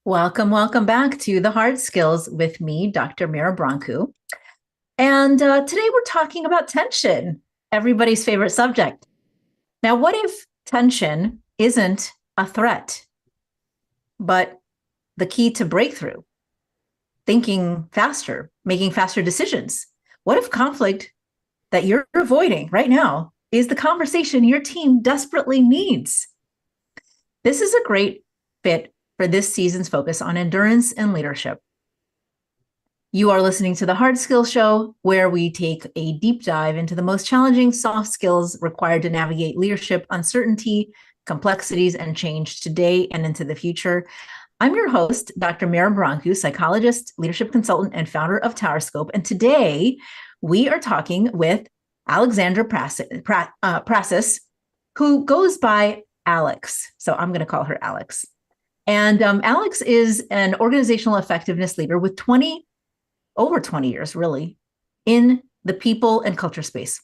Welcome back to the Hard Skills with me, Dr. Mira Brancu. And today we're talking about tension, everybody's favorite subject. Now, what if tension isn't a threat, but the key to breakthrough, thinking faster, making faster decisions? What if conflict that you're avoiding right now is the conversation your team desperately needs? This is a great fit for this season's focus on endurance and leadership. You are listening to the Hard Skills Show, where we take a deep dive into the most challenging soft skills required to navigate leadership, uncertainty, complexities, and change today and into the future. I'm your host, Dr. Mira Brancu, psychologist, leadership consultant, and founder of TowerScope. And today we are talking with Alexandra Prassas, who goes by Alex. So I'm going to call her Alex. And Alex is an organizational effectiveness leader with over 20 years, really, in the people and culture space.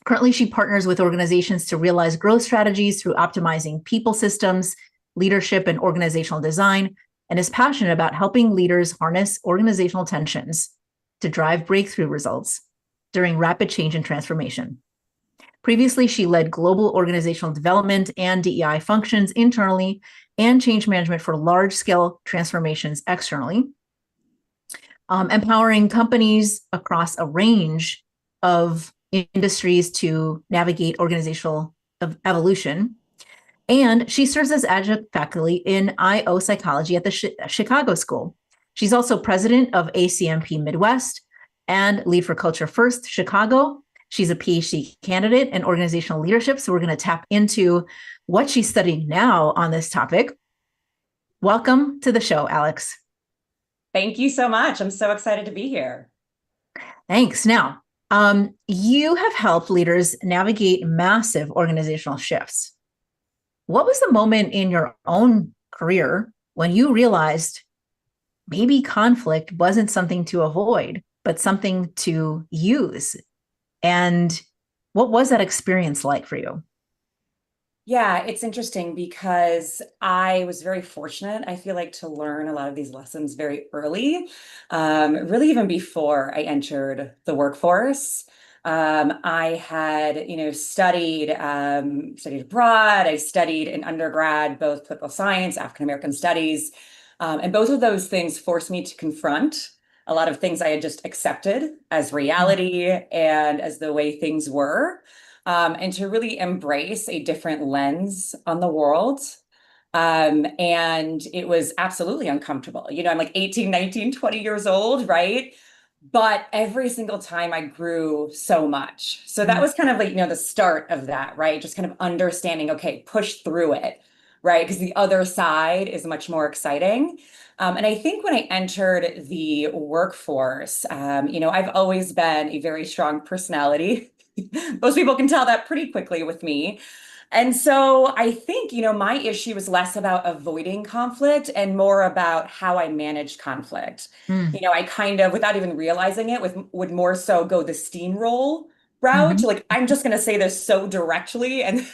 Currently, she partners with organizations to realize growth strategies through optimizing people systems, leadership, and organizational design, and is passionate about helping leaders harness organizational tensions to drive breakthrough results during rapid change and transformation. Previously, she led global organizational development and DEI functions internally and change management for large-scale transformations externally. Empowering companies across a range of industries to navigate organizational evolution. And she serves as adjunct faculty in IO psychology at the Chicago School. She's also president of ACMP Midwest and lead for Culture First Chicago. She's a PhD candidate in organizational leadership. So we're going to tap into what she's studying now on this topic. Welcome to the show, Alex. Thank you so much. I'm so excited to be here. Thanks. Now, you have helped leaders navigate massive organizational shifts. What was the moment in your own career when you realized maybe conflict wasn't something to avoid, but something to use? And what was that experience like for you? Yeah, it's interesting because I was very fortunate, I feel like, to learn a lot of these lessons very early, really even before I entered the workforce. I had, studied abroad. I studied in undergrad, both political science, African American studies, and both of those things forced me to confront a lot of things I had just accepted as reality and as the way things were, and to really embrace a different lens on the world. And it was absolutely uncomfortable. I'm like 18, 19, 20 years old, right? But every single time I grew so much. So that was kind of like, the start of that, right? Just kind of understanding, okay, push through it, right? Because the other side is much more exciting. And I think when I entered the workforce, I've always been a very strong personality. Most people can tell that pretty quickly with me. And so I think, my issue was less about avoiding conflict and more about how I managed conflict. Mm. I kind of, without even realizing it, would more so go the steamroll route. Mm-hmm. Like, I'm just going to say this so directly and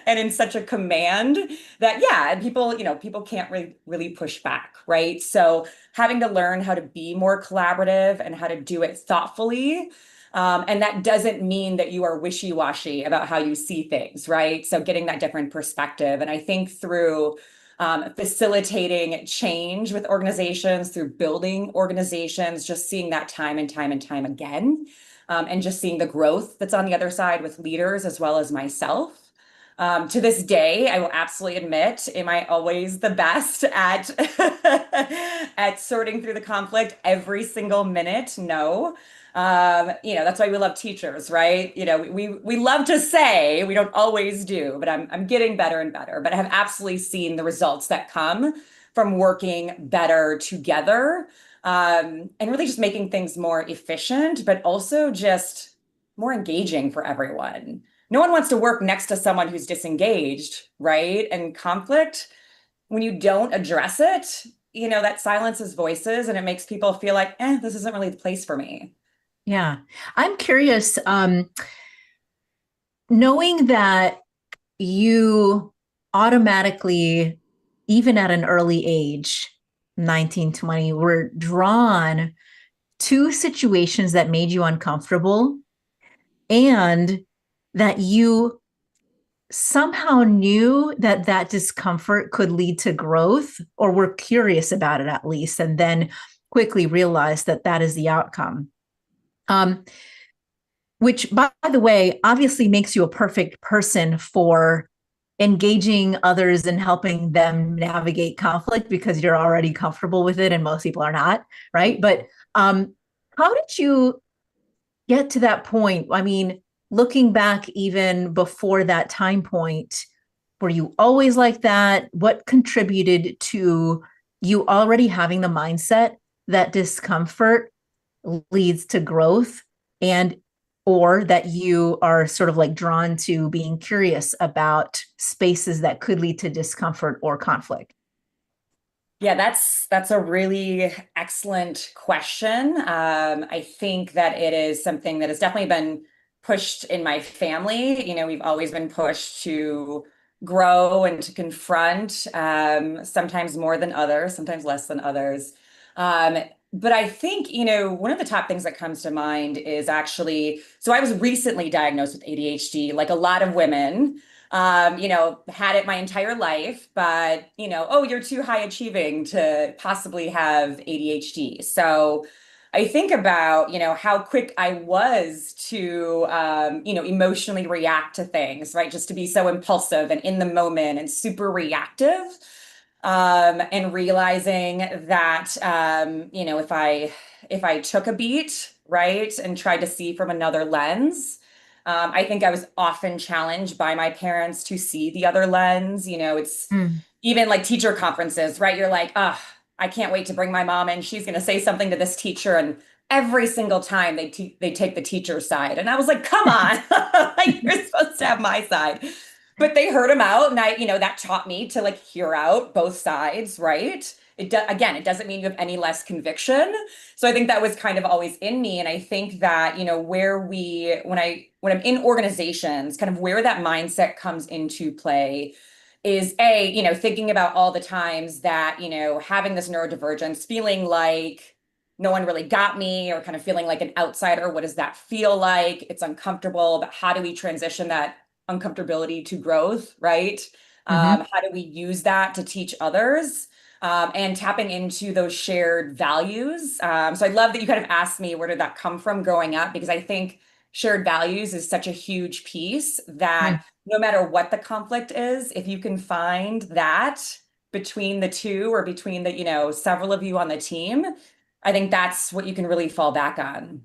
and in such a command that, yeah, people can't really push back, right? So having to learn how to be more collaborative and how to do it thoughtfully, and that doesn't mean that you are wishy-washy about how you see things, right? So getting that different perspective. And I think through facilitating change with organizations, through building organizations, just seeing that time and time and time again, and just seeing the growth that's on the other side with leaders as well as myself. To this day, I will absolutely admit, am I always the best at at sorting through the conflict every single minute? No. That's why we love teachers, right? We love to say we don't always do, but I'm getting better and better. But I have absolutely seen the results that come from working better together, and really just making things more efficient, but also just more engaging for everyone. No one wants to work next to someone who's disengaged, right? And conflict, when you don't address it, that silences voices and it makes people feel like, this isn't really the place for me. Yeah. I'm curious, knowing that you automatically even at an early age, 19, 20, were drawn to situations that made you uncomfortable and that you somehow knew that that discomfort could lead to growth or were curious about it at least, and then quickly realized that that is the outcome. Um, which, by the way, obviously makes you a perfect person for engaging others and helping them navigate conflict because you're already comfortable with it and most people are not, right? But how did you get to that point? I mean, looking back even before that time point, were you always like that? What contributed to you already having the mindset that discomfort leads to growth, and or that you are sort of like drawn to being curious about spaces that could lead to discomfort or conflict? Yeah, that's a really excellent question. I think that it is something that has definitely been pushed in my family. We've always been pushed to grow and to confront, sometimes more than others, sometimes less than others. Um, but I think, one of the top things that comes to mind is actually, so I was recently diagnosed with ADHD, like a lot of women. Had it my entire life, but, oh, you're too high achieving to possibly have ADHD. So I think about, how quick I was to, emotionally react to things, right? Just to be so impulsive and in the moment and super reactive. And realizing that, if I took a beat, right, and tried to see from another lens, I think I was often challenged by my parents to see the other lens. It's Mm. even like teacher conferences, right? You're like, oh, I can't wait to bring my mom in. She's going to say something to this teacher. And every single time they take the teacher's side. And I was like, come on, like you're supposed to have my side. But they heard him out. And that taught me to like hear out both sides, right? Again, it doesn't mean you have any less conviction. So I think that was kind of always in me. And I think that, when I'm in organizations, kind of where that mindset comes into play is thinking about all the times that, having this neurodivergence, feeling like no one really got me or kind of feeling like an outsider. What does that feel like? It's uncomfortable, but how do we transition that uncomfortability to growth, right? Mm-hmm. How do we use that to teach others? And tapping into those shared values. So I love that you kind of asked me where did that come from growing up, because I think shared values is such a huge piece that no matter what the conflict is, if you can find that between the two or between the, several of you on the team, I think that's what you can really fall back on.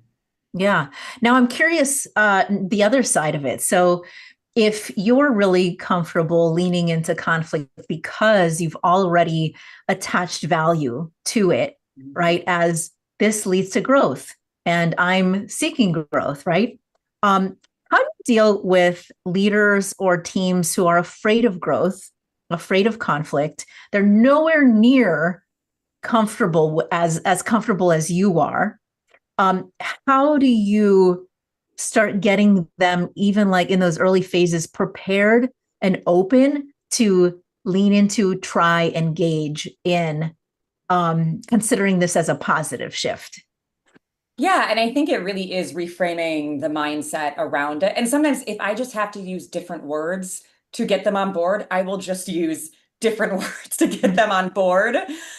Yeah. Now I'm curious, the other side of it. So if you're really comfortable leaning into conflict because you've already attached value to it, right? As this leads to growth and I'm seeking growth, right? How do you deal with leaders or teams who are afraid of growth, afraid of conflict? They're nowhere near as comfortable as you are. um, how do you start getting them, even like in those early phases, prepared and open to lean into, try, engage in considering this as a positive shift? Yeah, and I think it really is reframing the mindset around it. And sometimes if I just have to use different words to get them on board, I will just use different words to get them on board.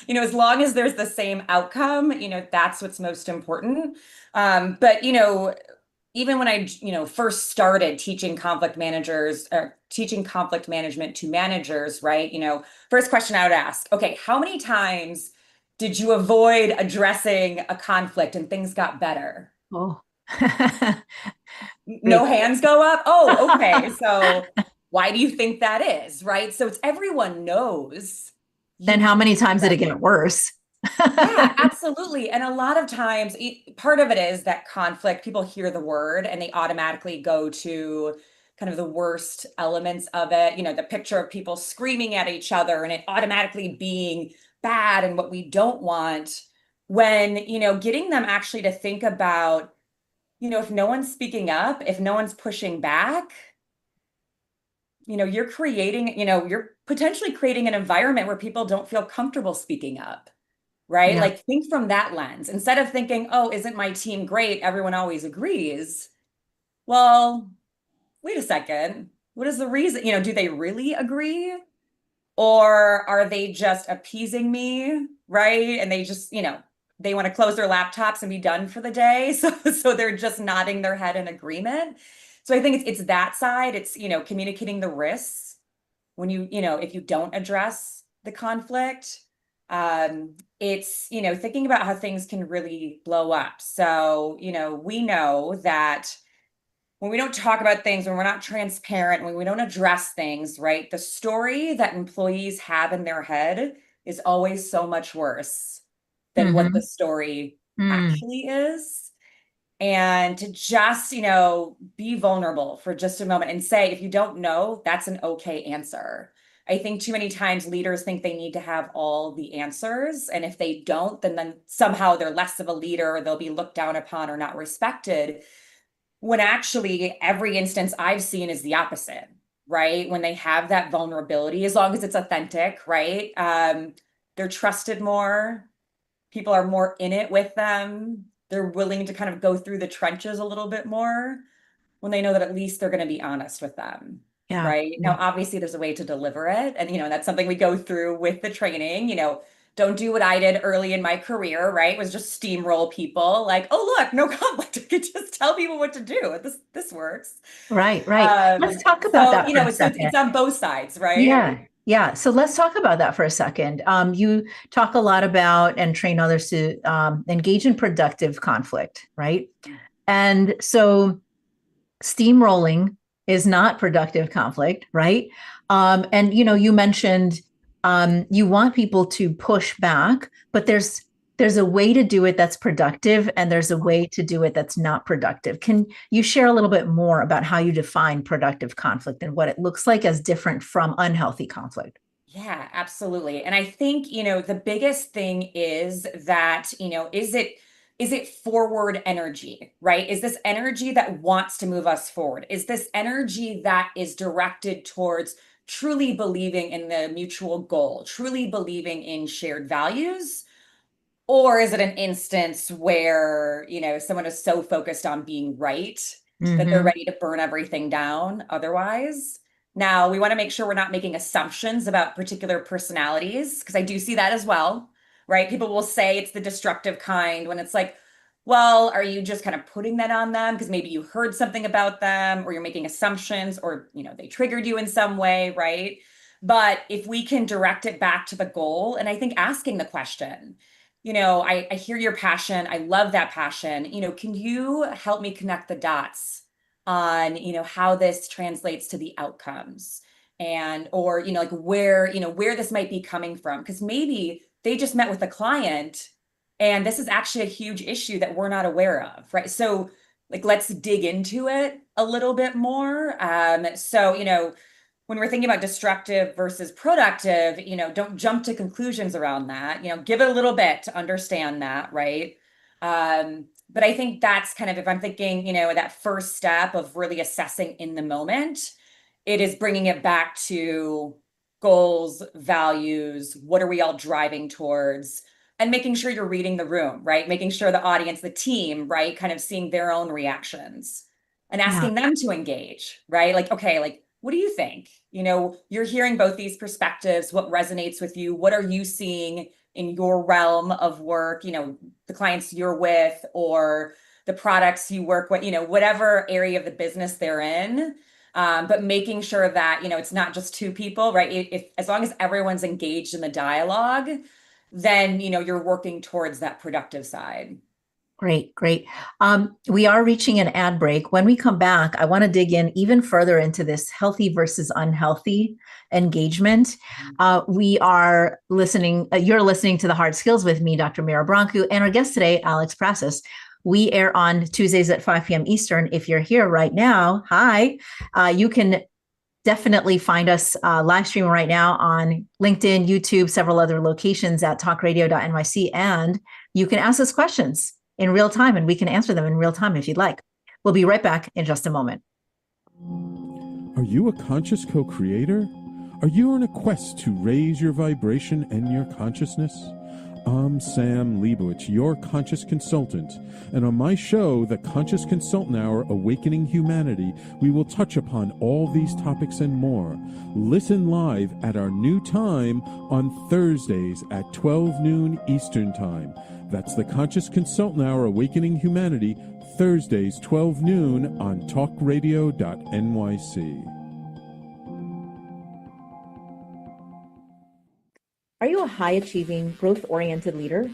As long as there's the same outcome, that's what's most important. But even when I, first started teaching conflict management to managers, right? First question I would ask, okay, how many times did you avoid addressing a conflict and things got better? Oh, No great. hands go up? Oh, okay. So why do you think that is, right? So it's everyone knows Then you how can't many times did it address get worse? yeah, absolutely. And a lot of times, part of it is that conflict, people hear the word and they automatically go to kind of the worst elements of it. The picture of people screaming at each other and it automatically being bad and what we don't want. When, getting them actually to think about, if no one's speaking up, if no one's pushing back, you're creating, you're potentially creating an environment where people don't feel comfortable speaking up, right? Yeah. Like think from that lens instead of thinking, oh, isn't my team great? Everyone always agrees. Well, wait a second. What is the reason? Do they really agree? Or are they just appeasing me, right? And they just, they want to close their laptops and be done for the day. So they're just nodding their head in agreement. So I think it's that side. It's, communicating the risks when if you don't address the conflict. It's, thinking about how things can really blow up. So, we know that when we don't talk about things, when we're not transparent, when we don't address things, right? The story that employees have in their head is always so much worse than what the Mm-hmm. story Mm. actually is. And to just, be vulnerable for just a moment and say, if you don't know, that's an okay answer. I think too many times leaders think they need to have all the answers. And if they don't, then somehow they're less of a leader, or they'll be looked down upon or not respected. When actually every instance I've seen is the opposite, right? When they have that vulnerability, as long as it's authentic, right? They're trusted more. People are more in it with them. They're willing to kind of go through the trenches a little bit more when they know that at least they're going to be honest with them. Yeah. Right. Now, Yeah. obviously, there's a way to deliver it. And, that's something we go through with the training. Don't do what I did early in my career, right? Was just steamroll people like, oh, look, no conflict. I could just tell people what to do. This works. Right. Right. Let's talk about So, that for a it's second. on both sides, right? Yeah. Yeah. So let's talk about that for a second. You talk a lot about and train others to engage in productive conflict, right? And so steamrolling is not productive conflict, right? And you mentioned you want people to push back, but there's a way to do it that's productive, and there's a way to do it that's not productive. Can you share a little bit more about how you define productive conflict and what it looks like as different from unhealthy conflict? Yeah, absolutely. And I think, the biggest thing is that, is it forward energy, right? Is this energy that wants to move us forward? Is this energy that is directed towards truly believing in the mutual goal, truly believing in shared values? Or is it an instance where, someone is so focused on being right that they're Mm-hmm. ready to burn everything down otherwise? Now, we want to make sure we're not making assumptions about particular personalities, because I do see that as well, right? People will say it's the destructive kind when it's like, well, are you just kind of putting that on them because maybe you heard something about them, or you're making assumptions, or, they triggered you in some way, right? But if we can direct it back to the goal, and I think asking the question, I hear your passion. I love that passion. Can you help me connect the dots on, how this translates to the outcomes, and, or, like where this might be coming from? Because maybe they just met with a client and this is actually a huge issue that we're not aware of, right? So like, let's dig into it a little bit more. So, when we're thinking about destructive versus productive, don't jump to conclusions around that. Give it a little bit to understand that, right? But I think that's kind of, if I'm thinking, that first step of really assessing in the moment, it is bringing it back to goals, values, what are we all driving towards? And making sure you're reading the room, right? Making sure the audience, the team, right, kind of seeing their own reactions and Yeah. asking them to engage, right? Like, okay, like, what do you think? You're hearing both these perspectives. What resonates with you? What are you seeing in your realm of work? The clients you're with, or the products you work with, whatever area of the business they're in. But making sure that, it's not just two people, right? If as long as everyone's engaged in the dialogue, then, you're working towards that productive side. Great, great. We are reaching an ad break. When we come back, I want to dig in even further into this healthy versus unhealthy engagement. We are listening, you're listening to The Hard Skills with me, Dr. Mira Brancu, and our guest today, Alex Prassas. We air on Tuesdays at 5 p.m. Eastern. If you're here right now, hi. You can definitely find us live streaming right now on LinkedIn, YouTube, several other locations at talkradio.nyc. And you can ask us questions in real time, and we can answer them in real time if you'd like. We'll be right back in just a moment. Are you a conscious co-creator? Are you on a quest to raise your vibration and your consciousness? I'm Sam Leibowitz, your conscious consultant, and on my show, The Conscious Consultant Hour Awakening Humanity, we will touch upon all these topics and more. Listen live at our new time on Thursdays at 12 noon Eastern Time. That's The Conscious Consultant Hour Awakening Humanity, Thursdays 12 noon on talkradio.nyc. Are you a high-achieving, growth-oriented leader?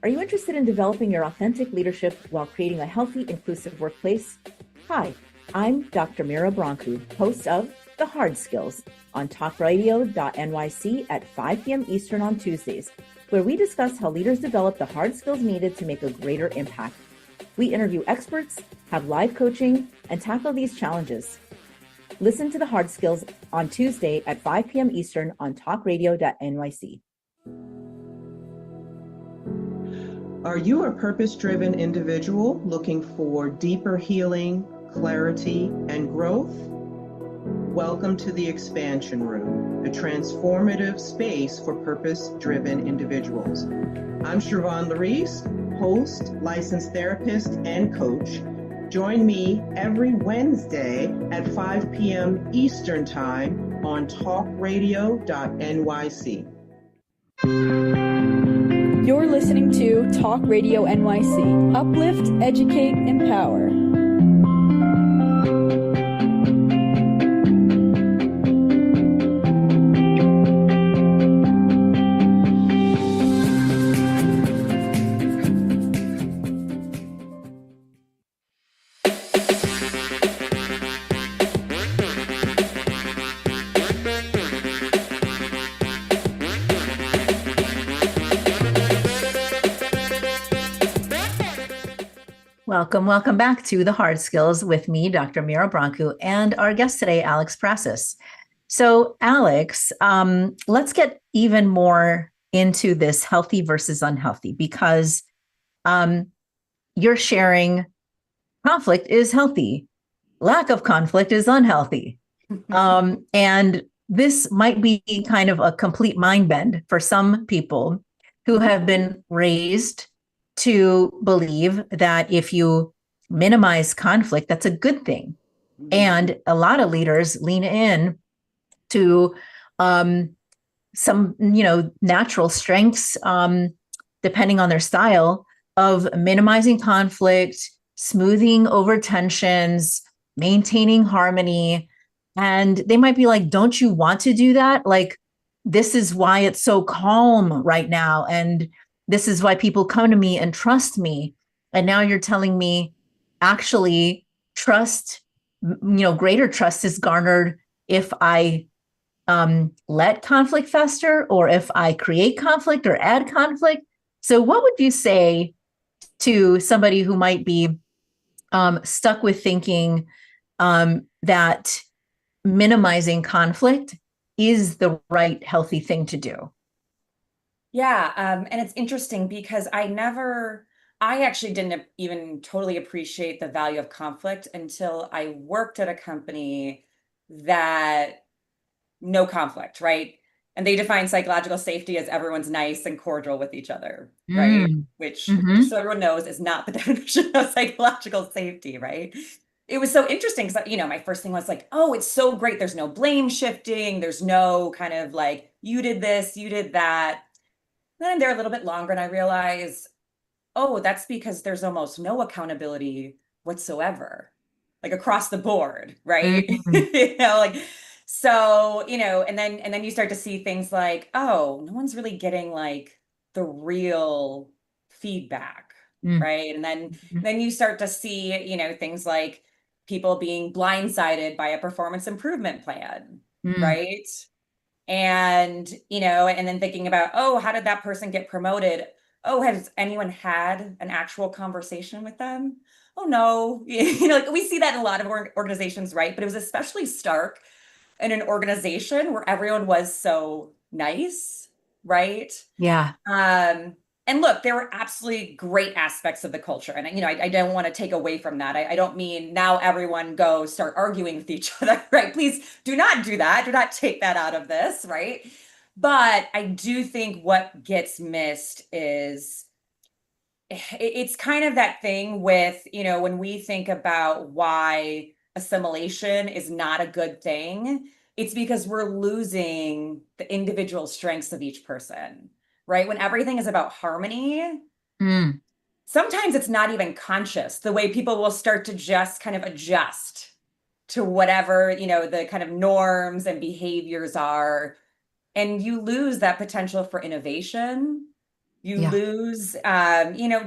Are you interested in developing your authentic leadership while creating a healthy, inclusive workplace? Hi, I'm Dr. Mira Brancu, host of The Hard Skills on talkradio.nyc at 5 p.m. Eastern on Tuesdays, where we discuss how leaders develop the hard skills needed to make a greater impact. We interview experts, have live coaching, and tackle these challenges. Listen to The Hard Skills on Tuesday at 5 p.m. Eastern on talkradio.nyc. Are you a purpose-driven individual looking for deeper healing, clarity, and growth? Welcome to the Expansion Room, a transformative space for purpose-driven individuals. I'm Siobhan Larice, host, licensed therapist, and coach. Join me every Wednesday at 5 p.m. Eastern Time on talkradio.nyc. You're listening to Talk Radio NYC. Uplift, educate, empower. Welcome back to The Hard Skills with me, Dr. Mira Brancu, and our guest today, Alex Prassas. So, Alex, let's get even more into this healthy versus unhealthy, because you're sharing conflict is healthy, lack of conflict is unhealthy. And this might be kind of a complete mind bend for some people who have been raised to believe that if you minimize conflict, that's a good thing. And a lot of leaders lean in to some, natural strengths, depending on their style, of minimizing conflict, smoothing over tensions, maintaining harmony. And they might be like, don't you want to do that? Like, this is why it's so calm right now. And this is why people come to me and trust me. And now you're telling me, actually, trust, greater trust is garnered if I let conflict fester, or if I create conflict or add conflict. So what would you say to somebody who might be stuck with thinking that minimizing conflict is the right, healthy thing to do? Yeah, and it's interesting because I actually didn't even totally appreciate the value of conflict until I worked at a company that no conflict, right? And they define psychological safety as everyone's nice and cordial with each other, right? Which, just so everyone knows, is not the definition of psychological safety, right? It was so interesting because, my first thing was like, oh, it's so great. There's no blame shifting. There's no kind of like, you did this, you did that. Then I'm there a little bit longer and I realize, oh, that's because there's almost no accountability whatsoever, like across the board, right? So, and then you start to see things like, oh, no one's really getting like the real feedback, right? And then you start to see, things like people being blindsided by a performance improvement plan, right? And, and then thinking about, oh, how did that person get promoted? Oh, has anyone had an actual conversation with them? Oh, no. Like we see that in a lot of organizations, right? But it was especially stark in an organization where everyone was so nice, right? Yeah. And And look, there were absolutely great aspects of the culture. And, I don't want to take away from that. I don't mean now everyone go start arguing with each other, right? Please do not do that. Do not take that out of this, right? But I do think what gets missed is it's kind of that thing with, when we think about why assimilation is not a good thing, it's because we're losing the individual strengths of each person, right? When everything is about harmony, Mm. sometimes it's not even conscious, the way people will start to just kind of adjust to whatever, the kind of norms and behaviors are. And you lose that potential for innovation. You Yeah. lose,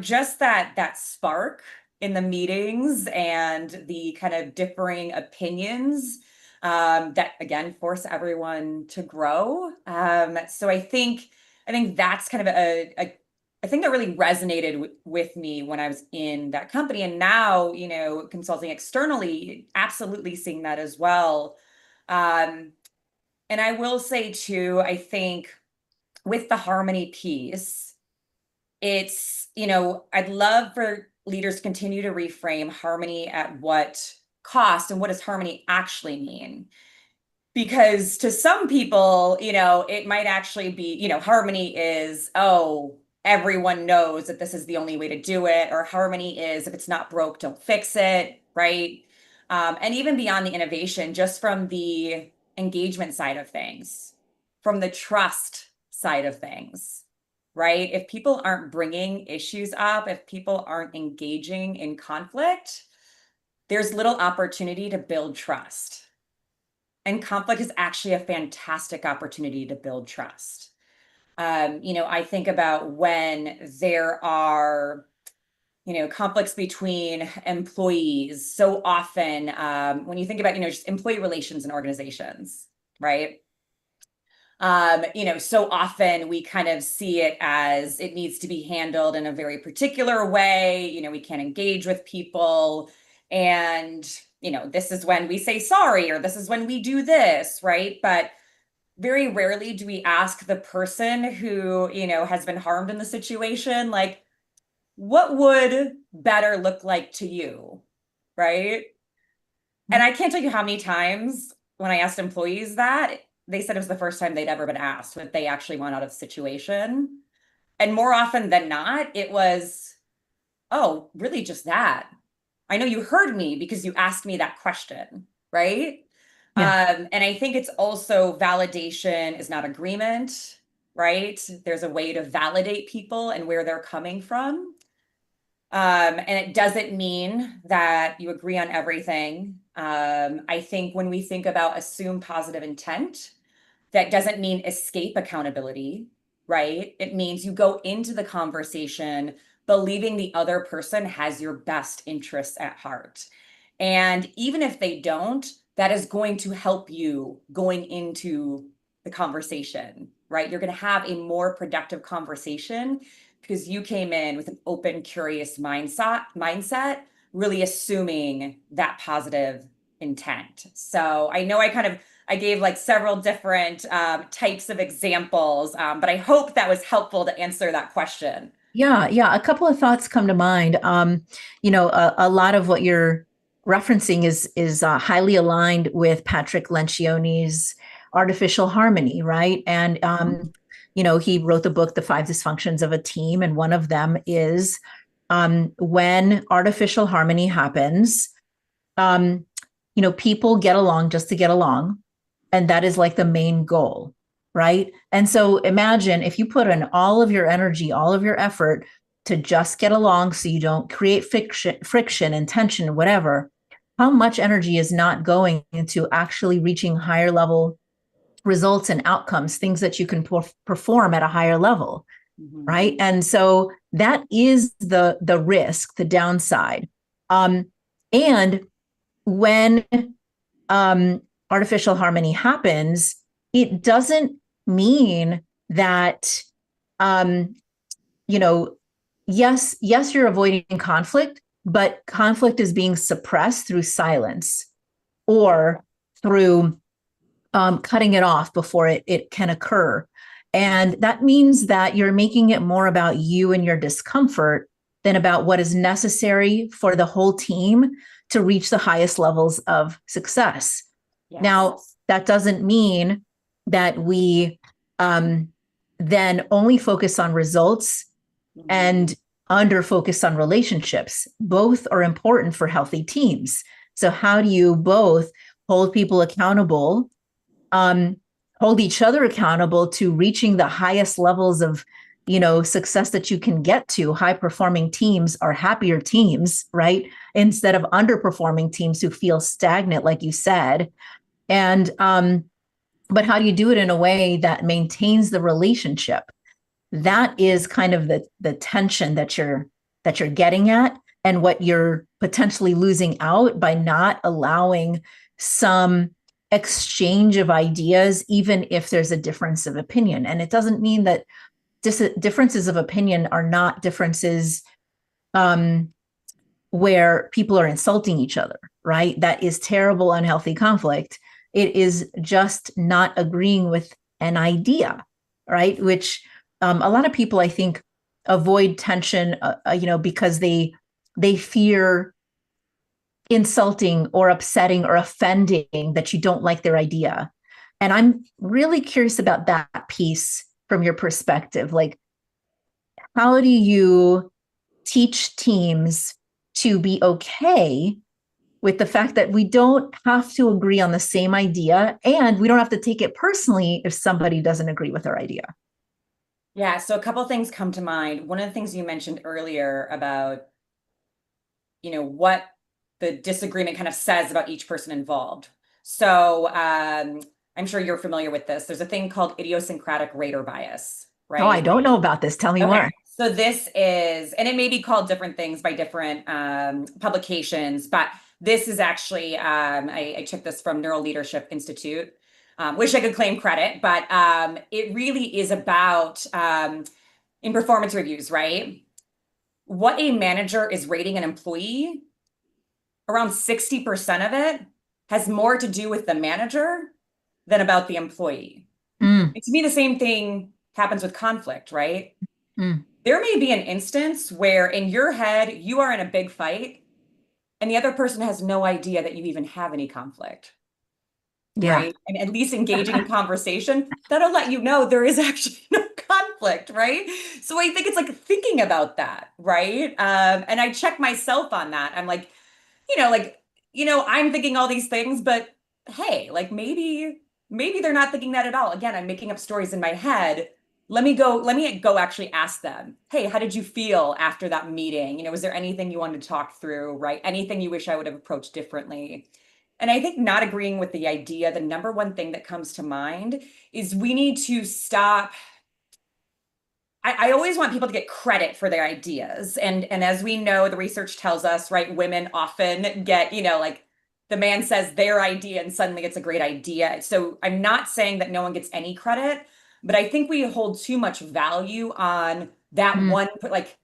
just that spark in the meetings and the kind of differing opinions that again force everyone to grow. So I think that's kind of a thing that really resonated with me when I was in that company, and now consulting externally, absolutely seeing that as well. And I will say too, I think with the harmony piece, it's, I'd love for leaders to continue to reframe harmony at what cost, and what does harmony actually mean? Because to some people, it might actually be, harmony is, oh, everyone knows that this is the only way to do it, or harmony is, if it's not broke, don't fix it, right? And even beyond the innovation, just from the engagement side of things, from the trust side of things, right? If people aren't bringing issues up, if people aren't engaging in conflict, there's little opportunity to build trust. And conflict is actually a fantastic opportunity to build trust. I think about when there are, conflicts between employees. So often, when you think about, just employee relations in organizations, right? So often we kind of see it as it needs to be handled in a very particular way. We can't engage with people. And, this is when we say sorry, or this is when we do this, right? But very rarely do we ask the person who, has been harmed in the situation, like, what would better look like to you, right? And I can't tell you how many times when I asked employees that, they said it was the first time they'd ever been asked what they actually want out of the situation. And more often than not, it was, oh, really just that. I know you heard me because you asked me that question, right? Yeah. And I think it's also validation is not agreement, right? There's a way to validate people and where they're coming from. And it doesn't mean that you agree on everything. I think when we think about assume positive intent, that doesn't mean escape accountability, right? It means you go into the conversation believing the other person has your best interests at heart. And even if they don't, that is going to help you going into the conversation, right? You're going to have a more productive conversation because you came in with an open, curious mindset, really assuming that positive intent. So I know I gave like several different types of examples, but I hope that was helpful to answer that question. Yeah, yeah. A couple of thoughts come to mind. A lot of what you're referencing is highly aligned with Patrick Lencioni's artificial harmony, right? And he wrote the book, The Five Dysfunctions of a Team, and one of them is when artificial harmony happens, people get along just to get along, and that is like the main goal, right? And so imagine if you put in all of your energy, all of your effort to just get along so you don't create friction and tension, whatever, how much energy is not going into actually reaching higher level results and outcomes, things that you can perform at a higher level, right? And so that is the risk, the downside. And when artificial harmony happens, it doesn't mean that, yes, you're avoiding conflict, but conflict is being suppressed through silence or through cutting it off before it can occur. And that means that you're making it more about you and your discomfort than about what is necessary for the whole team to reach the highest levels of success. Yes. Now, that doesn't mean that we then only focus on results and under focus on relationships. Both are important for healthy teams. So how do you both hold people accountable, hold each other accountable to reaching the highest levels of, success that you can get to? High performing teams are happier teams, right? Instead of underperforming teams who feel stagnant, like you said. And, but how do you do it in a way that maintains the relationship? That is kind of the tension that you're getting at, and what you're potentially losing out by not allowing some exchange of ideas, even if there's a difference of opinion. And it doesn't mean that differences of opinion are not differences where people are insulting each other, right? That is terrible, unhealthy conflict. It is just not agreeing with an idea, right? Which a lot of people, I think, avoid tension, because they fear insulting or upsetting or offending that you don't like their idea. And I'm really curious about that piece from your perspective. Like, how do you teach teams to be okay with the fact that we don't have to agree on the same idea, and we don't have to take it personally if somebody doesn't agree with our idea? Yeah, so a couple things come to mind. One of the things you mentioned earlier about, what the disagreement kind of says about each person involved. So I'm sure you're familiar with this. There's a thing called idiosyncratic rater bias, right? Oh, I don't know about this. Tell me more. So this is, and it may be called different things by different publications, but this is actually, I took this from Neuro Leadership Institute. Wish I could claim credit, but it really is about, in performance reviews, right? What a manager is rating an employee, around 60% of it has more to do with the manager than about the employee. And to me, the same thing happens with conflict, right? There may be an instance where in your head, you are in a big fight and the other person has no idea that you even have any conflict. Yeah. Right. And at least engaging in conversation, that'll let you know there is actually no conflict, right? So I think it's like thinking about that, right? And I check myself on that. I'm like, I'm thinking all these things, but hey, like maybe they're not thinking that at all. Again, I'm making up stories in my head. Let me go actually ask them, hey, how did you feel after that meeting? Was there anything you wanted to talk through, right? Anything you wish I would have approached differently? And I think not agreeing with the idea, the number one thing that comes to mind is we need to stop. I always want people to get credit for their ideas. And as we know, the research tells us, right, women often get, like the man says their idea and suddenly it's a great idea. So I'm not saying that no one gets any credit, but I think we hold too much value on that one, like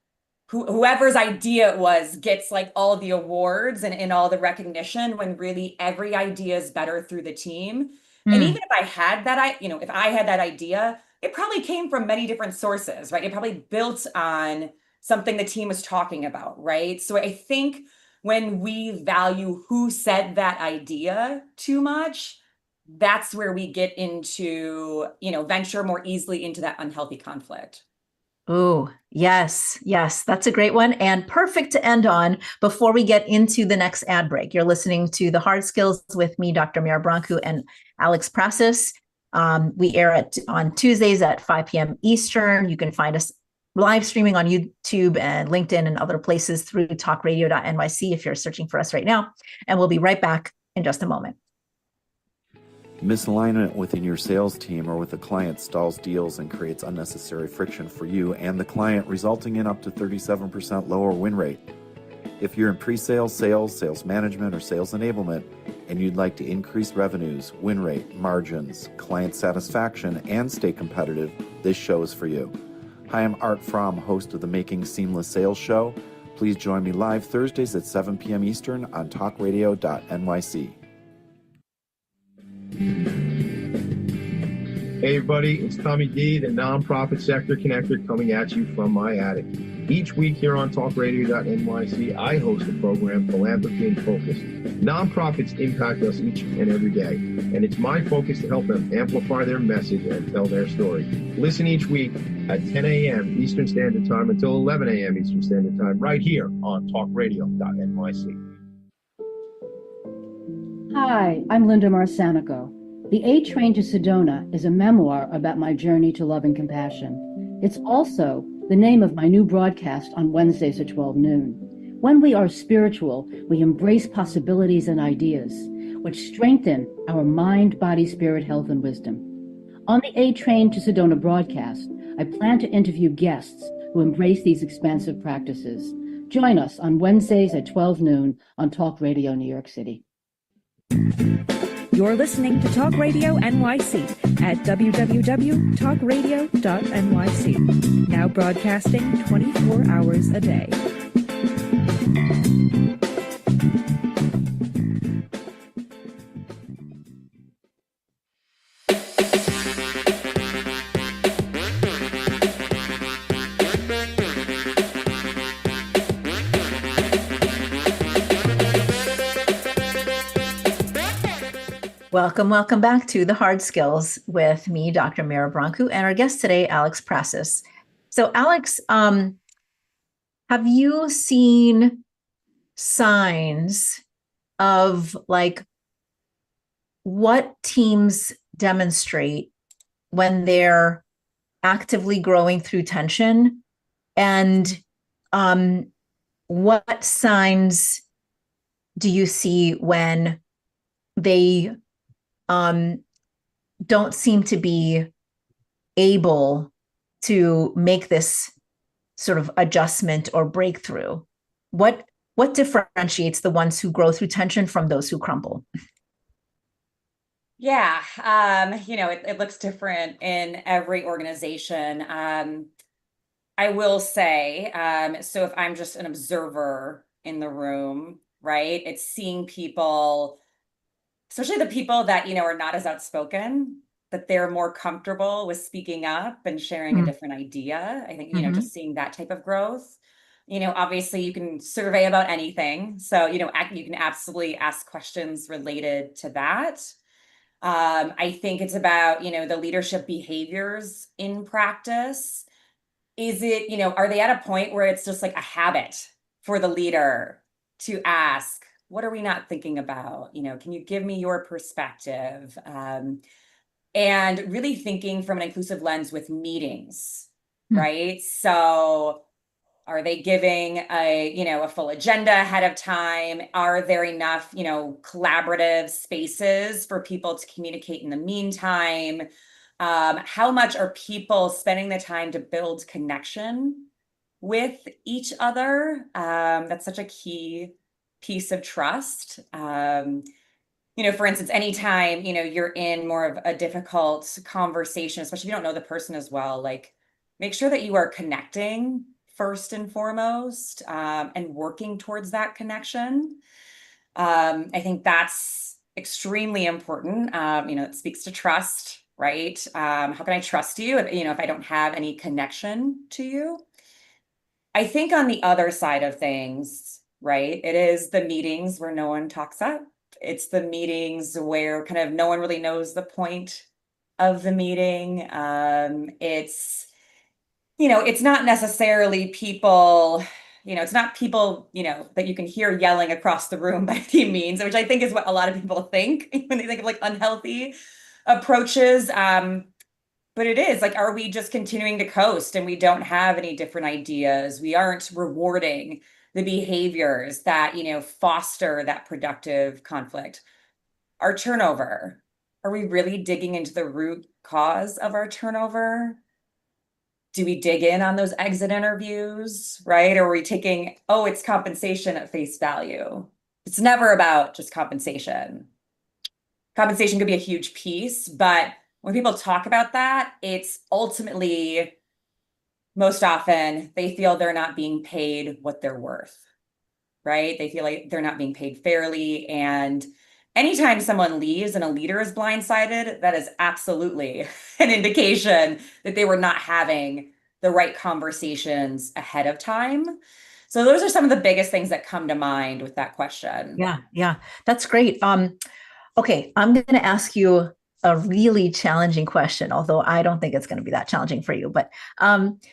whoever's idea it was gets like all the awards and all the recognition, when really every idea is better through the team. And even if I had that, if I had that idea, it probably came from many different sources, right? It probably built on something the team was talking about, right? So I think when we value who said that idea too much, that's where we get into, venture more easily into that unhealthy conflict. Oh, yes. That's a great one, and perfect to end on before we get into the next ad break. You're listening to The Hard Skills with me, Dr. Mira Brancu, and Alex Prassas. We air on Tuesdays at 5 p.m. Eastern. You can find us live streaming on YouTube and LinkedIn and other places through talkradio.nyc if you're searching for us right now. And we'll be right back in just a moment. Misalignment within your sales team or with a client stalls deals and creates unnecessary friction for you and the client, resulting in up to 37% lower win rate. If you're in pre-sales, sales management, or sales enablement, and you'd like to increase revenues, win rate, margins, client satisfaction, and stay competitive, this show is for you. Hi, I'm Art Fromm, host of the Making Seamless Sales Show. Please join me live Thursdays at 7 p.m. Eastern on talkradio.nyc. Hey everybody, it's Tommy D, the nonprofit sector connector, coming at you from my attic. Each week here on talkradio.nyc, I host a program, Philanthropy in Focus. Nonprofits impact us each and every day, and it's my focus to help them amplify their message and tell their story. Listen each week at 10 a.m. Eastern Standard Time until 11 a.m. Eastern Standard Time, right here on talkradio.nyc. Hi, I'm Linda Marcanico. The A Train to Sedona is a memoir about my journey to love and compassion. It's also the name of my new broadcast on Wednesdays at 12 noon. When we are spiritual, we embrace possibilities and ideas, which strengthen our mind, body, spirit, health, and wisdom. On the A Train to Sedona broadcast, I plan to interview guests who embrace these expansive practices. Join us on Wednesdays at 12 noon on Talk Radio New York City. You're listening to Talk Radio NYC at www.talkradio.nyc. Now broadcasting 24 hours a day. Welcome back to The Hard Skills with me, Dr. Mira Brancu, and our guest today, Alex Prassas. So, Alex, have you seen signs of like what teams demonstrate when they're actively growing through tension, and what signs do you see when they don't seem to be able to make this sort of adjustment or breakthrough? What differentiates the ones who grow through tension from those who crumble? Yeah, it looks different in every organization. I will say, so if I'm just an observer in the room, right, it's seeing people, especially the people that, are not as outspoken, that they're more comfortable with speaking up and sharing a different idea. I think, just seeing that type of growth. Obviously you can survey about anything. So, you can absolutely ask questions related to that. I think it's about, the leadership behaviors in practice. Is it, are they at a point where it's just like a habit for the leader to ask, what are we not thinking about? Can you give me your perspective? And really thinking from an inclusive lens with meetings, right? So are they giving a full agenda ahead of time? Are there enough, collaborative spaces for people to communicate in the meantime? How much are people spending the time to build connection with each other? That's such a key piece of trust. For instance, anytime, you're in more of a difficult conversation, especially if you don't know the person as well, like make sure that you are connecting first and foremost, and working towards that connection. I think that's extremely important. It speaks to trust, right? How can I trust you if I don't have any connection to you? I think on the other side of things, right, it is the meetings where no one talks up. It's the meetings where kind of no one really knows the point of the meeting. It's not necessarily people, it's not people, that you can hear yelling across the room by any means, which I think is what a lot of people think when they think of like unhealthy approaches. But it is like, are we just continuing to coast and we don't have any different ideas? We aren't rewarding the behaviors that, foster that productive conflict. Our turnover, are we really digging into the root cause of our turnover? Do we dig in on those exit interviews, right? Or are we taking, it's compensation at face value? It's never about just compensation. Compensation could be a huge piece, but when people talk about that, it's ultimately, most often, they feel they're not being paid what they're worth, right? They feel like they're not being paid fairly. And anytime someone leaves and a leader is blindsided, that is absolutely an indication that they were not having the right conversations ahead of time. So those are some of the biggest things that come to mind with that question. Yeah, that's great. Okay, I'm going to ask you a really challenging question, although I don't think it's going to be that challenging for you. But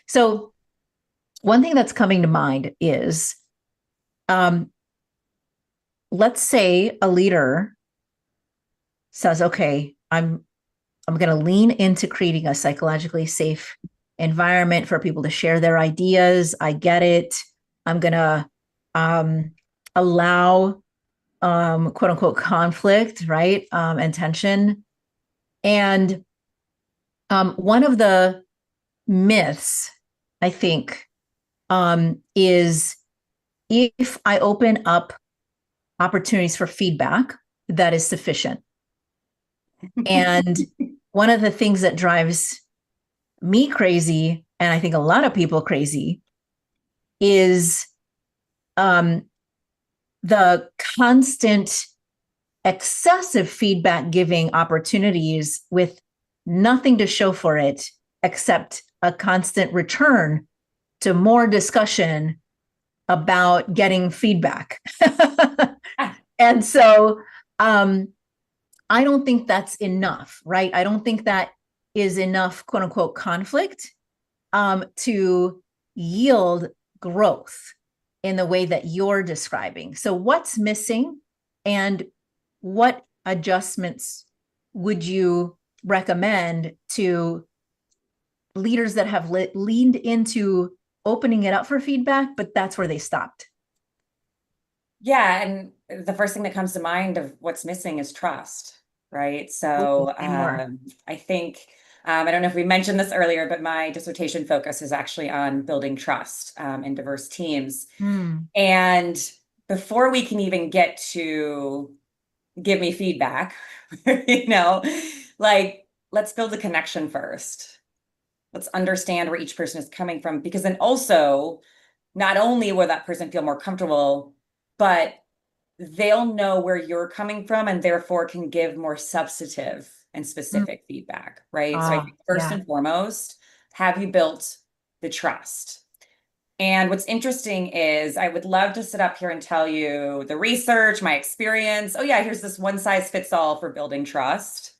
so one thing that's coming to mind is, let's say a leader says, "Okay, I'm going to lean into creating a psychologically safe environment for people to share their ideas. I get it. I'm going to allow quote unquote conflict, right? And tension." And one of the myths, I think, is if I open up opportunities for feedback, that is sufficient. And one of the things that drives me crazy, and I think a lot of people crazy, is the constant excessive feedback giving opportunities with nothing to show for it except a constant return to more discussion about getting feedback. And so I don't think that's enough, right? I don't think that is enough, quote unquote, conflict to yield growth in the way that you're describing. So what's missing, and what adjustments would you recommend to leaders that have leaned into opening it up for feedback, but that's where they stopped? Yeah, and the first thing that comes to mind of what's missing is trust, right? So I think, I don't know if we mentioned this earlier, but my dissertation focus is actually on building trust in diverse teams. And before we can even get to give me feedback, like, let's build a connection first. Let's understand where each person is coming from, because then also, not only will that person feel more comfortable, but they'll know where you're coming from and therefore can give more substantive and specific feedback, right? So I think first and foremost, have you built the trust? And what's interesting is I would love to sit up here and tell you the research, my experience. Oh yeah, here's this one size fits all for building trust.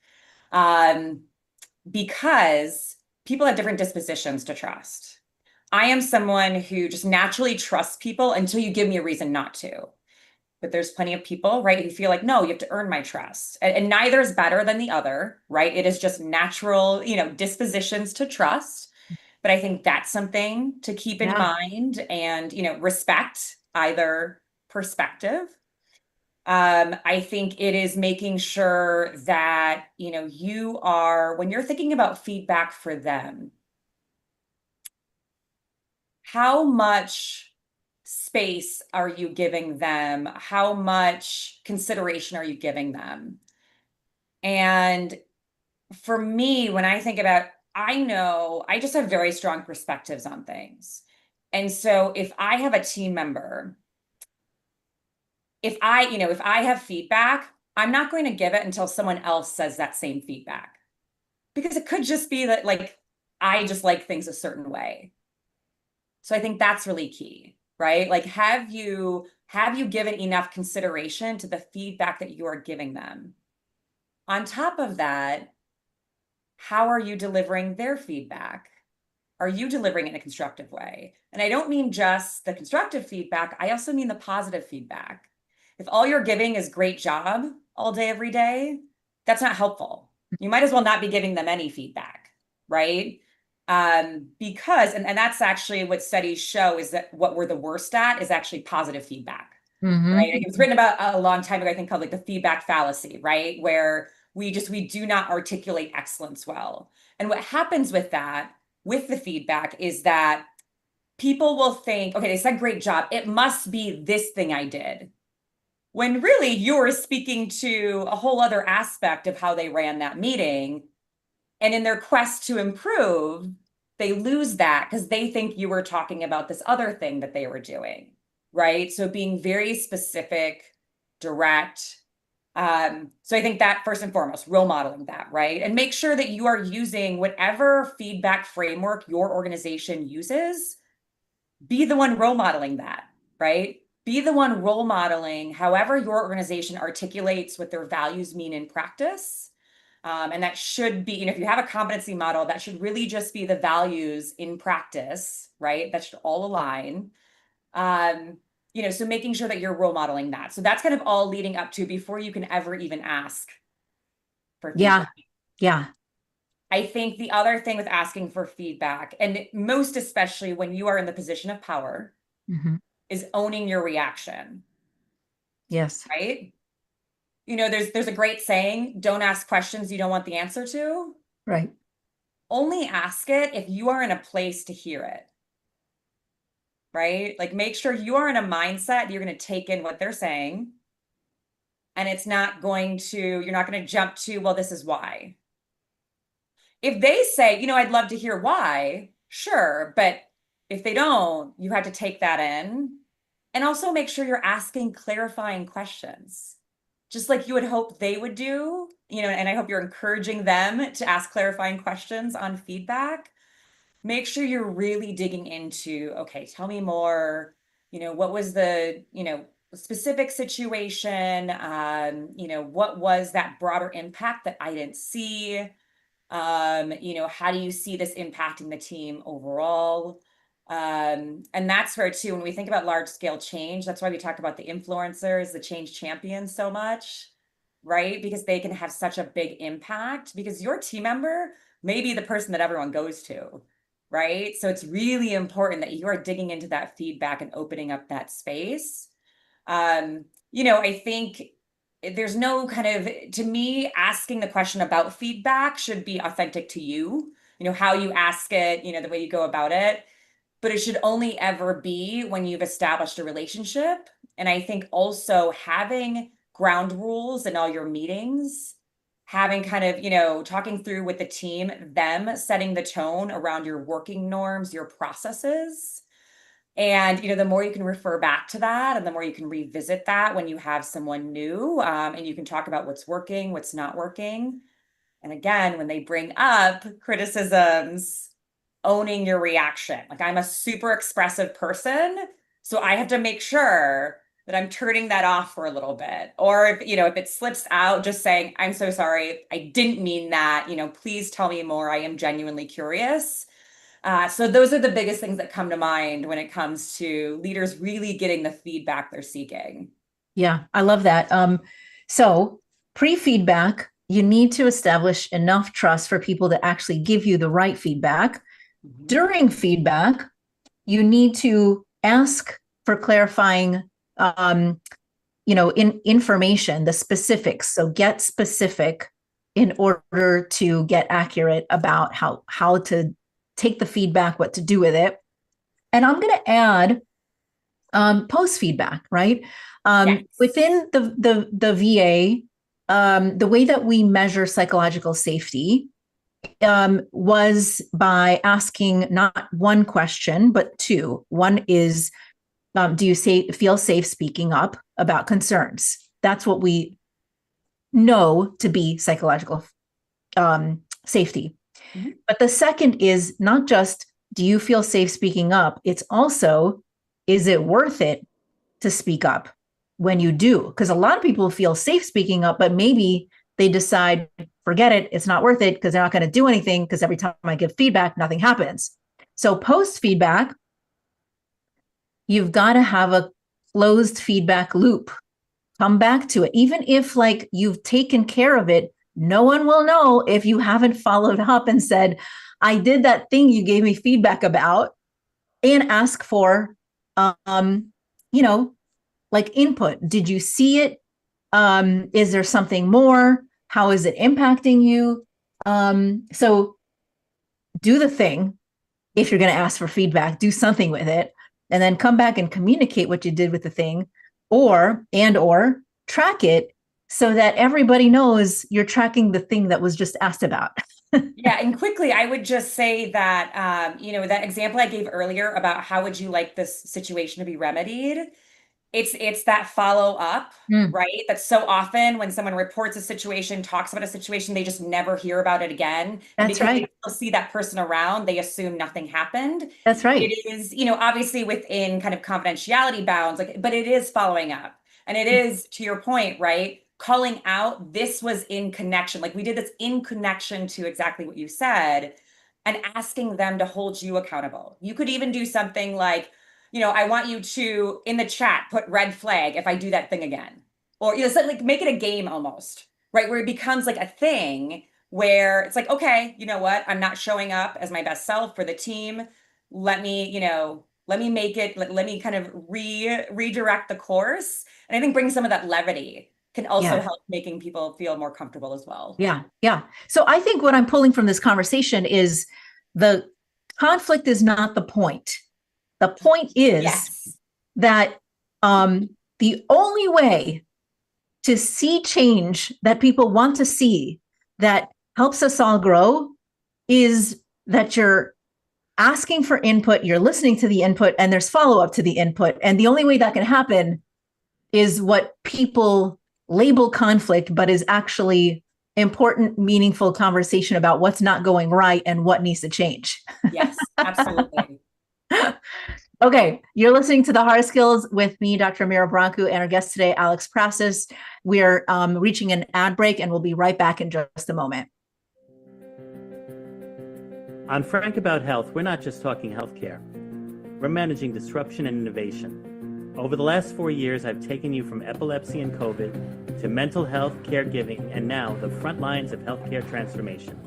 Because people have different dispositions to trust. I am someone who just naturally trusts people until you give me a reason not to. But there's plenty of people, right, who feel like, no, you have to earn my trust. And neither is better than the other, right? It is just natural, dispositions to trust. But I think that's something to keep in mind and, respect either perspective. I think it is making sure that, you are, when you're thinking about feedback for them, how much space are you giving them? How much consideration are you giving them? And for me, when I think about, I know I just have very strong perspectives on things. And so if I have a team member, if I have feedback, I'm not going to give it until someone else says that same feedback. Because it could just be that, like, I just like things a certain way. So I think that's really key, right? Like, have you given enough consideration to the feedback that you are giving them? On top of that, how are you delivering their feedback? Are you delivering it in a constructive way? And I don't mean just the constructive feedback, I also mean the positive feedback. If all you're giving is great job all day, every day, that's not helpful. You might as well not be giving them any feedback, right? Because, and that's actually what studies show, is that what we're the worst at is actually positive feedback, right? It was written about a long time ago, I think, called like the feedback fallacy, right? Where we do not articulate excellence well. And what happens with that, with the feedback, is that people will think, okay, they said great job, it must be this thing I did. When really you're speaking to a whole other aspect of how they ran that meeting. And in their quest to improve, they lose that because they think you were talking about this other thing that they were doing, right? So being very specific, direct, So I think that first and foremost, role modeling that, right? And make sure that you are using whatever feedback framework your organization uses, be the one role modeling that, right? Be the one role modeling however your organization articulates what their values mean in practice. And that should be, if you have a competency model, that should really just be the values in practice, right? That should all align. So making sure that you're role modeling that. So that's kind of all leading up to before you can ever even ask for feedback. Yeah. I think the other thing with asking for feedback, and most especially when you are in the position of power, is owning your reaction. Yes. Right? There's a great saying, don't ask questions you don't want the answer to. Right. Only ask it if you are in a place to hear it. Right? Like make sure you are in a mindset you're going to take in what they're saying. And you're not going to jump to, well, this is why. If they say, I'd love to hear why, sure. But if they don't, you have to take that in and also make sure you're asking clarifying questions, just like you would hope they would do, and I hope you're encouraging them to ask clarifying questions on feedback. Make sure you're really digging into, okay, tell me more, what was the, specific situation, what was that broader impact that I didn't see? How do you see this impacting the team overall? And that's where too, when we think about large scale change, that's why we talk about the influencers, the change champions so much, right? Because they can have such a big impact because your team member may be the person that everyone goes to, right? So it's really important that you are digging into that feedback and opening up that space. I think there's no to me, asking the question about feedback should be authentic to you, how you ask it, the way you go about it, but it should only ever be when you've established a relationship. And I think also having ground rules in all your meetings, having talking through with the team, them setting the tone around your working norms, your processes. And, the more you can refer back to that and the more you can revisit that when you have someone new, and you can talk about what's working, what's not working. And again, when they bring up criticisms, owning your reaction. Like I'm a super expressive person, so I have to make sure that I'm turning that off for a little bit. Or if it slips out, just saying, I'm so sorry, I didn't mean that, please tell me more. I am genuinely curious. So those are the biggest things that come to mind when it comes to leaders really getting the feedback they're seeking. Yeah, I love that. So pre-feedback, you need to establish enough trust for people to actually give you the right feedback. During feedback, you need to ask for clarifying, information, the specifics. So get specific in order to get accurate about how to take the feedback, what to do with it. And I'm going to add post feedback, right? Yes. Within the VA, the way that we measure psychological safety was by asking not one question, but two. One is, do you feel safe speaking up about concerns? That's what we know to be psychological safety. But the second is not just, do you feel safe speaking up? It's also, is it worth it to speak up when you do? Because a lot of people feel safe speaking up, but maybe they decide, forget it, it's not worth it because they're not going to do anything because every time I give feedback, nothing happens. So post feedback, you've got to have a closed feedback loop. Come back to it. Even if you've taken care of it, no one will know if you haven't followed up and said, I did that thing you gave me feedback about, and ask for, input. Did you see it? Is there something more? How is it impacting you? So do the thing. If you're going to ask for feedback, do something with it, and then come back and communicate what you did with the thing, or track it so that everybody knows you're tracking the thing that was just asked about. Yeah. And quickly, I would just say that, that example I gave earlier about how would you like this situation to be remedied? It's that follow up, Mm. right? That's so often when someone reports a situation, talks about a situation, they just never hear about it again. And That's because right. they still see that person around, they assume nothing happened. That's right. It is, obviously within kind of confidentiality bounds, but it is following up. And it is, to your point, right? Calling out, this was in connection. Like we did this in connection to exactly what you said, and asking them to hold you accountable. You could even do something like, I want you to, in the chat, put red flag if I do that thing again. Or, so like make it a game almost, right? Where it becomes like a thing where it's like, okay, you know what? I'm not showing up as my best self for the team. Let me make it, let me kind of redirect the course. And I think bring some of that levity can also help making people feel more comfortable as well. Yeah. Yeah. So I think what I'm pulling from this conversation is the conflict is not the point. The point is that the only way to see change that people want to see that helps us all grow is that you're asking for input, you're listening to the input, and there's follow-up to the input. And the only way that can happen is what people label conflict, but is actually important, meaningful conversation about what's not going right and what needs to change. Yes, absolutely. Okay, you're listening to The Hard Skills with me, Dr. Mira Brancu, and our guest today, Alex Prassas. We're reaching an ad break, and we'll be right back in just a moment. On Frank About Health, we're not just talking healthcare. We're managing disruption and innovation. Over the last 4 years, I've taken you from epilepsy and COVID to mental health, caregiving, and now the front lines of healthcare transformation.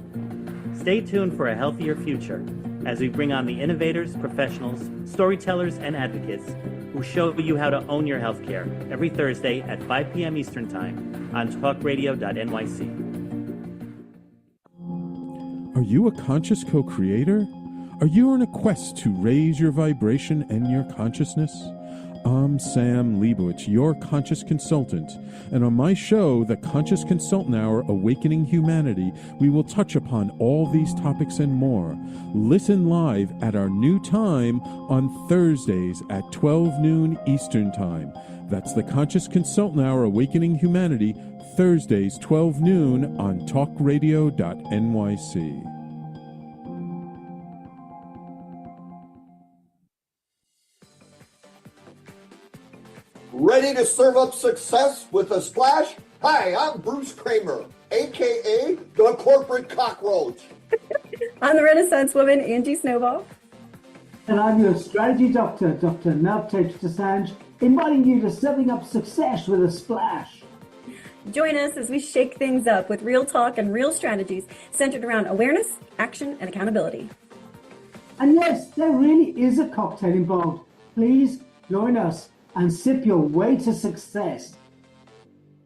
Stay tuned for a healthier future as we bring on the innovators, professionals, storytellers, and advocates who show you how to own your healthcare every Thursday at 5 p.m. Eastern Time on talkradio.nyc. Are you a conscious co-creator? Are you on a quest to raise your vibration and your consciousness? I'm Sam Leibowitz, your conscious consultant, and on my show, The Conscious Consultant Hour, Awakening Humanity, we will touch upon all these topics and more. Listen live at our new time on Thursdays at 12 noon Eastern Time. That's The Conscious Consultant Hour, Awakening Humanity, Thursdays, 12 noon on talkradio.nyc. Ready to serve up success with a splash? Hi, I'm Bruce Kramer, a.k.a. the Corporate Cockroach. I'm the Renaissance woman, Angie Snowball. And I'm your strategy doctor, Dr. Navtesh Desange, inviting you to serving up success with a splash. Join us as we shake things up with real talk and real strategies centered around awareness, action, and accountability. And yes, there really is a cocktail involved. Please join us and sip your way to success.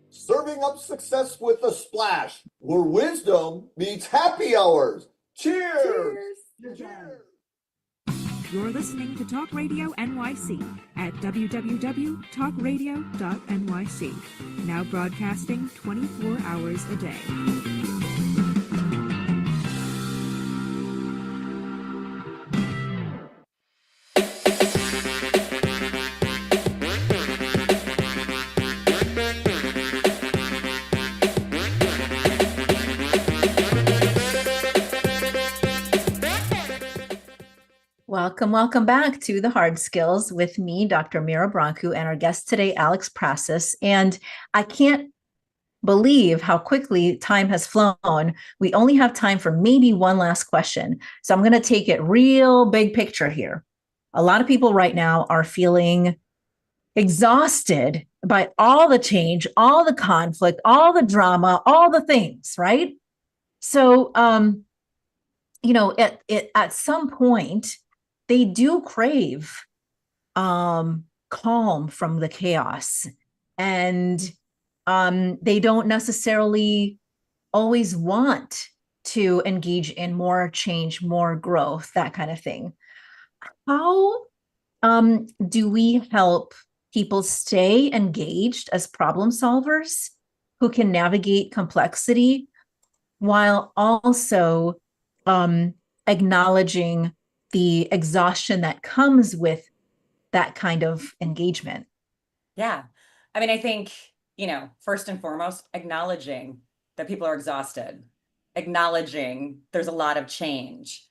Serving up success with a splash, where wisdom meets happy hours. Cheers! Cheers. You're listening to Talk Radio NYC at www.talkradio.nyc. Now broadcasting 24 hours a day. Welcome back to The Hard Skills with me, Dr. Mira Brancu, and our guest today, Alex Prassas. And I can't believe how quickly time has flown. We only have time for maybe one last question. So I'm going to take it real big picture here. A lot of people right now are feeling exhausted by all the change, all the conflict, all the drama, all the things, right? So, at some point, they do crave calm from the chaos, and they don't necessarily always want to engage in more change, more growth, that kind of thing. How do we help people stay engaged as problem solvers who can navigate complexity while also acknowledging the exhaustion that comes with that kind of engagement? Yeah. I mean, I think, first and foremost, acknowledging that people are exhausted, acknowledging there's a lot of change,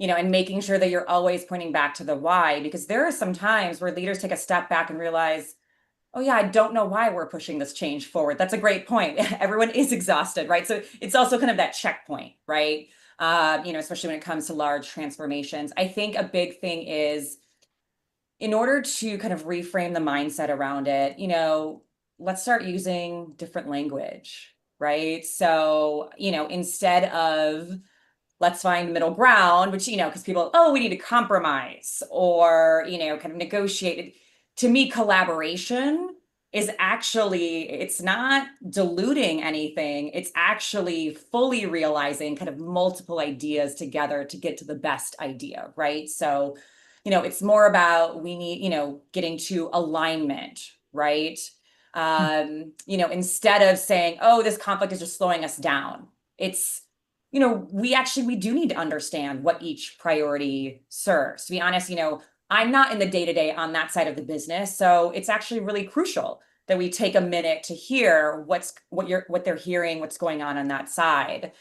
and making sure that you're always pointing back to the why, because there are some times where leaders take a step back and realize, oh yeah, I don't know why we're pushing this change forward. That's a great point. Everyone is exhausted, right? So it's also kind of that checkpoint, right? Especially when it comes to large transformations. I think a big thing is, in order to kind of reframe the mindset around it, let's start using different language, right? So, instead of let's find middle ground, which, because people, oh, we need to compromise or, kind of negotiate. To me, collaboration is actually, it's not diluting anything. It's actually fully realizing kind of multiple ideas together to get to the best idea, right? So, it's more about we need, getting to alignment, right? Instead of saying, oh, this conflict is just slowing us down. It's, we do need to understand what each priority serves. To be honest, I'm not in the day-to-day on that side of the business. So it's actually really crucial that we take a minute to hear what they're hearing, what's going on that side.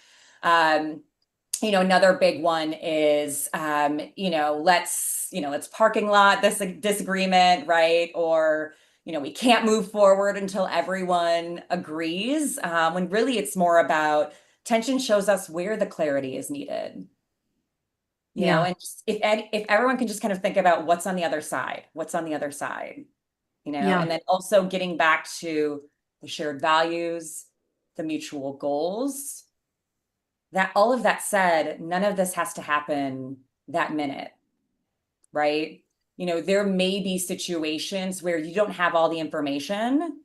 Another big one is, let's parking lot this disagreement, right? Or, we can't move forward until everyone agrees. When really it's more about tension shows us where the clarity is needed. And just, if everyone can just kind of think about what's on the other side, and then also getting back to the shared values, the mutual goals. That all of that said, none of this has to happen that minute, right? There may be situations where you don't have all the information.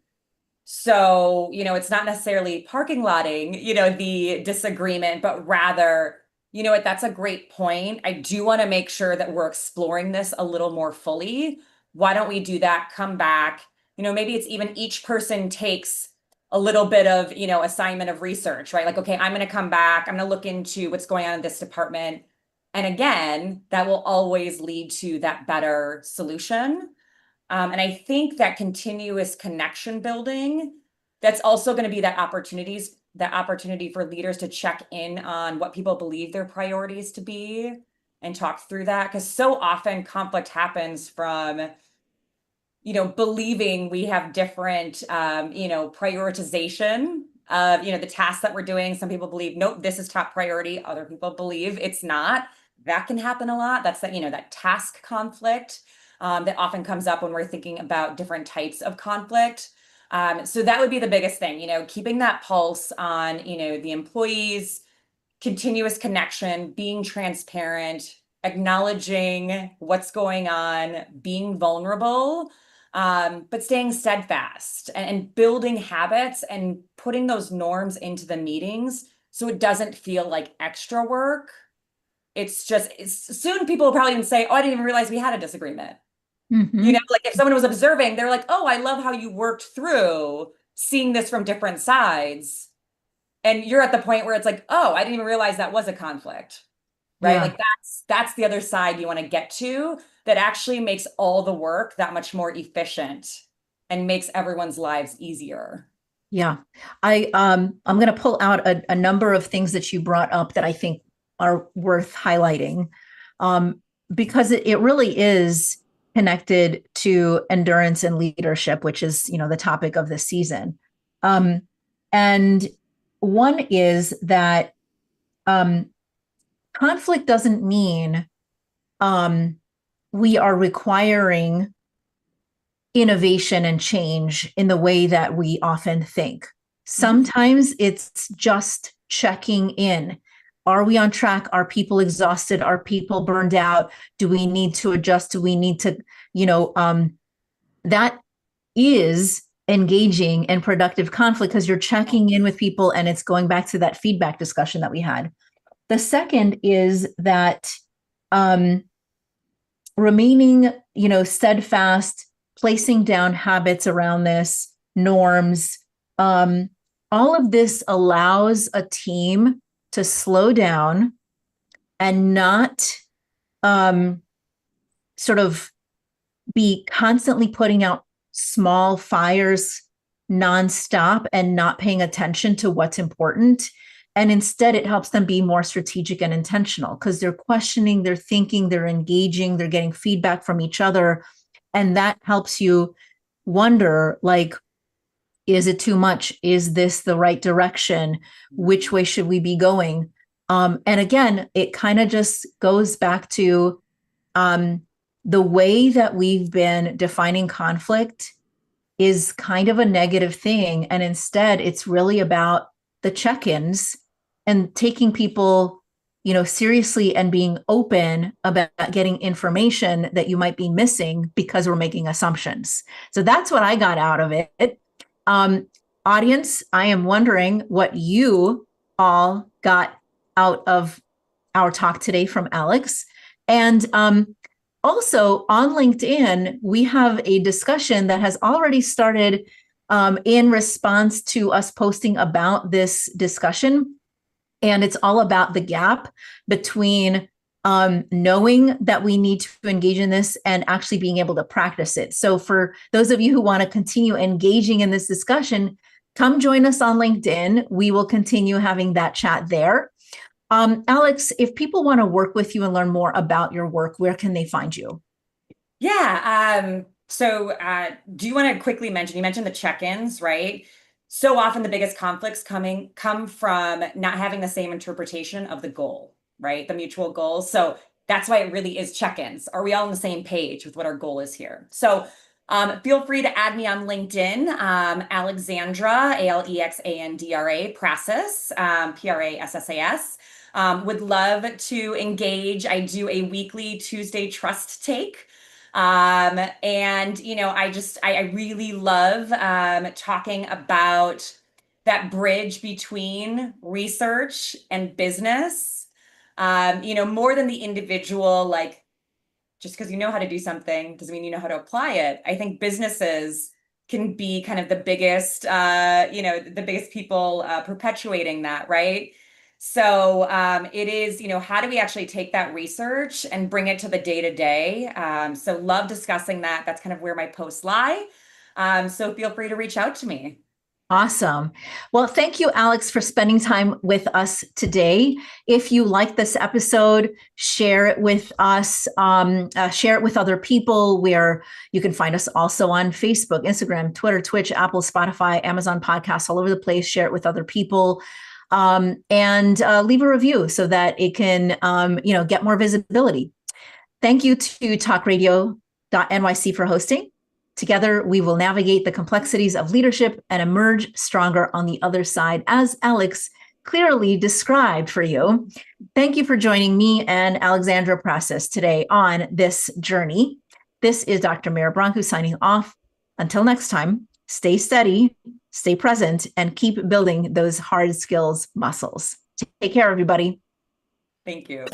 So, it's not necessarily parking lotting, the disagreement, but rather, that's a great point. I do want to make sure that we're exploring this a little more fully. Why don't we do that? Come back. Maybe it's even each person takes a little bit of, assignment of research, right? Like, okay, I'm going to come back. I'm going to look into what's going on in this department. And again, that will always lead to that better solution. And I think that continuous connection building, that's also going to be that opportunity for leaders to check in on what people believe their priorities to be and talk through that. Because so often conflict happens from, believing we have different, prioritization of, the tasks that we're doing. Some people believe, nope, this is top priority. Other people believe it's not. That can happen a lot. That's that, that task conflict. That often comes up when we're thinking about different types of conflict. So that would be the biggest thing, keeping that pulse on, the employees, continuous connection, being transparent, acknowledging what's going on, being vulnerable, but staying steadfast and building habits and putting those norms into the meetings so it doesn't feel like extra work. Soon people will probably even say, oh, I didn't even realize we had a disagreement. Mm-hmm. Like if someone was observing, they're like, oh, I love how you worked through seeing this from different sides. And you're at the point where it's like, oh, I didn't even realize that was a conflict, right? Yeah. Like that's the other side you want to get to that actually makes all the work that much more efficient and makes everyone's lives easier. Yeah. I'm going to pull out a number of things that you brought up that I think are worth highlighting, because it really is connected to endurance and leadership, which is, the topic of this season. And one is that conflict doesn't mean we are requiring innovation and change in the way that we often think. Sometimes it's just checking in. Are we on track? Are people exhausted? Are people burned out? Do we need to adjust? Do we need to, that is engaging and productive conflict because you're checking in with people and it's going back to that feedback discussion that we had. The second is that remaining, steadfast, placing down habits around this, norms. All of this allows a team to slow down and not sort of be constantly putting out small fires nonstop and not paying attention to what's important. And instead, it helps them be more strategic and intentional because they're questioning, they're thinking, they're engaging, they're getting feedback from each other. And that helps you wonder, like, is it too much? Is this the right direction? Which way should we be going? And again, it kind of just goes back to the way that we've been defining conflict is kind of a negative thing. And instead, it's really about the check-ins and taking people, seriously and being open about getting information that you might be missing because we're making assumptions. So that's what I got out of it. Audience, I am wondering what you all got out of our talk today from Alex. And also on LinkedIn, we have a discussion that has already started in response to us posting about this discussion. And it's all about the gap between knowing that we need to engage in this and actually being able to practice it. So for those of you who want to continue engaging in this discussion, come join us on LinkedIn. We will continue having that chat there. Alex, if people want to work with you and learn more about your work, where can they find you? Yeah. So do you want to quickly mention, you mentioned the check-ins, right? So often the biggest conflicts come from not having the same interpretation of the goal, right? The mutual goals. So that's why it really is check-ins. Are we all on the same page with what our goal is here? So feel free to add me on LinkedIn, Alexandra, Alexandra, Prassas, Prassas. Would love to engage. I do a weekly Tuesday trust take. And I really love talking about that bridge between research and business. More than the individual, like just because you know how to do something doesn't mean you know how to apply it. I think businesses can be kind of the biggest, the biggest people perpetuating that, right? So it is, how do we actually take that research and bring it to the day-to-day? So love discussing that. That's kind of where my posts lie. So feel free to reach out to me. Awesome. Well, thank you, Alex, for spending time with us today. If you like this episode, share it with us, share it with other people. Where you can find us also on Facebook, Instagram, Twitter, Twitch, Apple, Spotify, Amazon podcasts, all over the place. Share it with other people. And leave a review so that it can, get more visibility. Thank you to talkradio.nyc for hosting. Together, we will navigate the complexities of leadership and emerge stronger on the other side, as Alex clearly described for you. Thank you for joining me and Alexandra Prassas today on this journey. This is Dr. Mira Branco signing off. Until next time, stay steady, stay present, and keep building those hard skills muscles. Take care, everybody. Thank you.